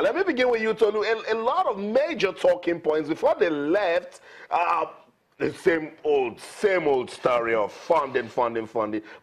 Let me begin with you, Tolu. A lot of major talking points before they left. The same old story of funding.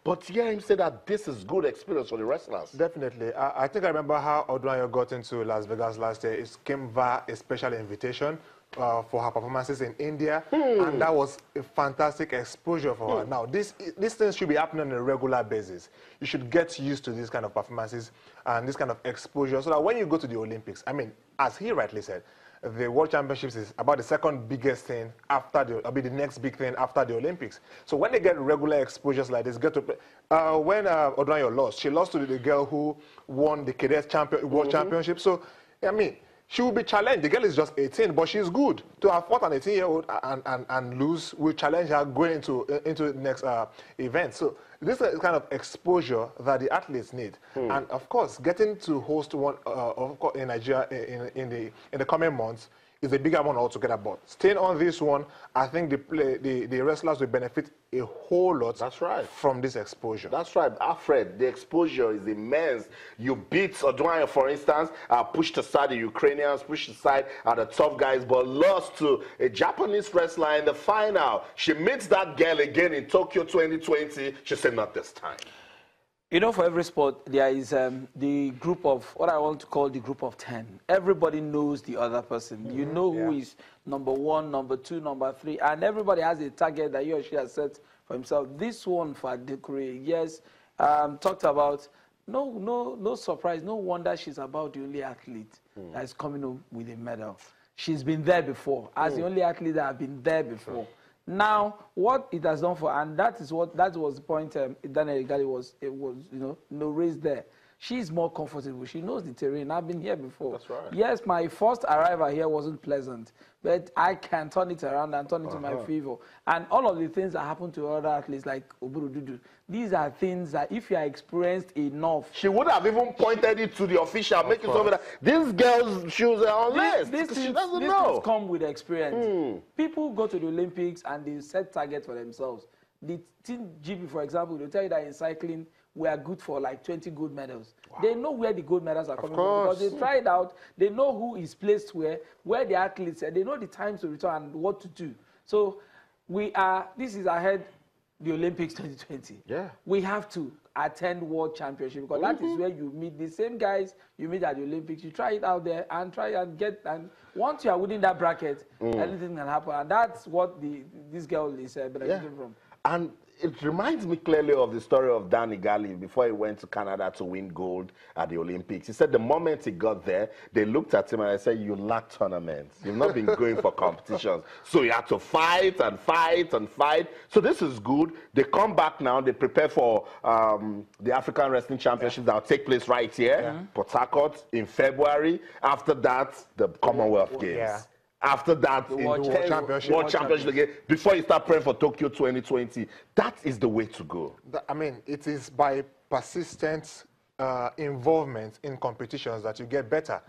But here him say that this is good experience for the wrestlers. Definitely. I think I remember how Odwanyo got into Las Vegas last year. It came via a special invitation for her performances in India, and that was a fantastic exposure for her. Now, these things should be happening on a regular basis. You should get used to these kind of performances and this kind of exposure, so that when you go to the Olympics, I mean, as he rightly said, the World Championships is about the second biggest thing after the next big thing after the Olympics. So when they get regular exposures like this, get to play. When Odwanyo lost, she lost to the girl who won the Cadets World Championship. So, I mean, she will be challenged. The girl is just 18, but she's good. To have fought an 18-year-old and lose will challenge her going into the next event. So this is the kind of exposure that the athletes need. And of course, getting to host one of course, in Nigeria in the coming months is a bigger one altogether. But staying on this one, I think the wrestlers will benefit a whole lot. That's right. From this exposure. That's right. Alfred, the exposure is immense. You beat Odwanyo, for instance, pushed aside the Ukrainians, pushed aside the tough guys, but lost to a Japanese wrestler in the final. She meets that girl again in Tokyo 2020. She said, not this time. You know, for every sport, there is the group of, what I want to call the group of 10. Everybody knows the other person. You know who is number 1, number 2, number 3, and everybody has a target that he or she has set for himself. This one for Adekure, yes, talked about, no surprise, no wonder she's about the only athlete that is coming home with a medal. She's been there before, as the only athlete that has been there before. Now, what it has done for, and that was the point Daniel Igali was raised there. She's more comfortable. She knows the terrain. I've been here before. That's right. Yes, my first arrival here wasn't pleasant, but I can turn it around and turn it to my favor. And all of the things that happen to other athletes like Oburududu, these are things that if you are experienced enough. She would have even pointed it to the official, making sure that this girl's shoes are on list. She doesn't know. Things come with experience. People go to the Olympics and they set targets for themselves. The Team GB, for example, they'll tell you that in cycling, we are good for like 20 gold medals. Wow. They know where the gold medals are coming from because they tried out. They know who is placed where the athletes are. They know the times to return and what to do. So this is ahead the Olympics 2020. Yeah. We have to attend World Championship because that is where you meet the same guys you meet at the Olympics. You try it out there and try and get, and once you are within that bracket, anything can happen. And that's what this girl is benefiting from. And it reminds me clearly of the story of Dan Igali before he went to Canada to win gold at the Olympics. He said the moment he got there, they looked at him and they said, you lack tournaments. You've not been going for competitions. So you had to fight and fight and fight. So this is good. They come back now. They prepare for the African Wrestling Championship that will take place right here, Port Harcourt, in February. After that, the Commonwealth Games. Yeah. After that, the World Championship again, before you start praying for Tokyo 2020, that is the way to go. I mean, it is by persistent involvement in competitions that you get better.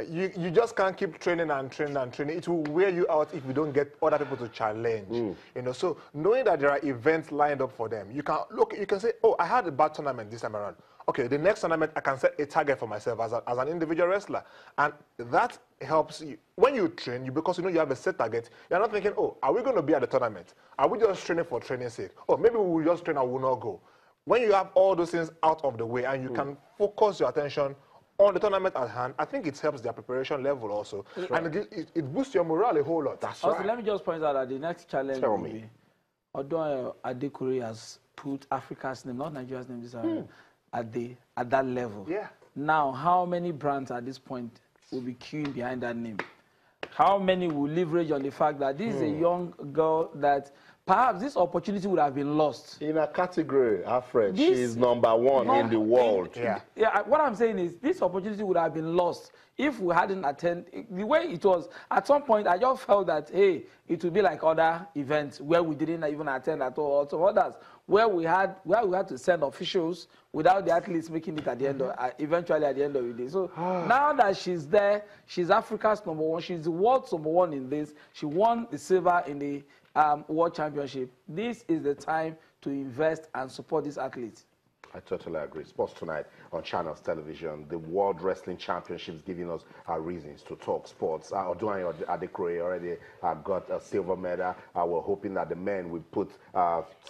You just can't keep training and training and training. It will wear you out if you don't get other people to challenge. You know, so knowing that there are events lined up for them, you can look. You can say, "Oh, I had a bad tournament this time around. Okay, the next tournament I can set a target for myself as an individual wrestler," and that helps you when you train. Because you know you have a set target. You're not thinking, "Oh, are we going to be at the tournament? Are we just training for training's sake? Oh, maybe we will just train and will not go." When you have all those things out of the way and you can focus your attention on the tournament at hand, I think it helps their preparation level also. And it boosts your morale a whole lot. That's also, right. let me just point out that the next challenge will be, although Adekure has put Africa's name, not Nigeria's name, at that level. Yeah. Now, how many brands at this point will be queuing behind that name? How many will leverage on the fact that this is a young girl that perhaps this opportunity would have been lost? In a category, Alfred, she is #1 in the world. What I'm saying is this opportunity would have been lost if we hadn't attended. The way it was, at some point, I just felt that, hey, it would be like other events where we didn't even attend at all, or some others, where we had to send officials without the athletes making it at the end of, eventually at the end of the day. So now that she's there, she's Africa's #1, she's the world's #1 in this. She won the silver in the World Championship. This is the time to invest and support these athletes. I totally agree. Sports Tonight on Channels Television, the World Wrestling Championships giving us our reasons to talk sports. Odunayo Adekroye already got a silver medal. We're hoping that the men will put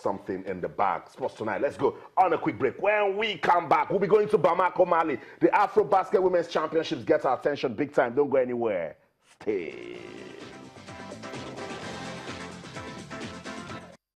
something in the bag. Sports Tonight, let's go on a quick break. When we come back, we'll be going to Bamako, Mali. The Afro Basket Women's Championships get our attention big time. Don't go anywhere. Stay.